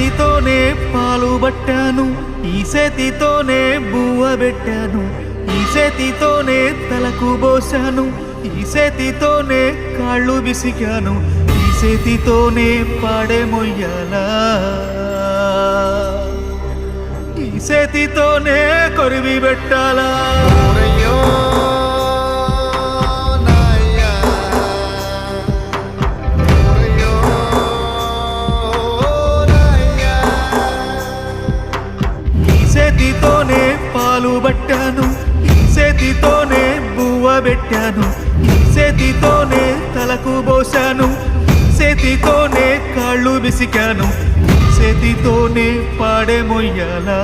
చేతితోనే పాలు పట్టాను, ఈ చేతితోనే బువ్వ పెట్టాను, ఈ చేతితోనే తలకు పోసాను, ఈ చేతితోనే కాళ్ళు విసికాను, ఈ చేతితోనే పాడే మొయ్యాలా, ఈ చేతితోనే కొరివి పెట్టాలా. చేతితోనే పాలు పట్టాను, ఈ చేతితోనే బువ్వ పెట్టాను, ఈ చేతితోనే తలకు పోసాను, ఈ చేతితోనే కాళ్ళు విసికాను, ఈ చేతితోనే పాడే మొయ్యాలా.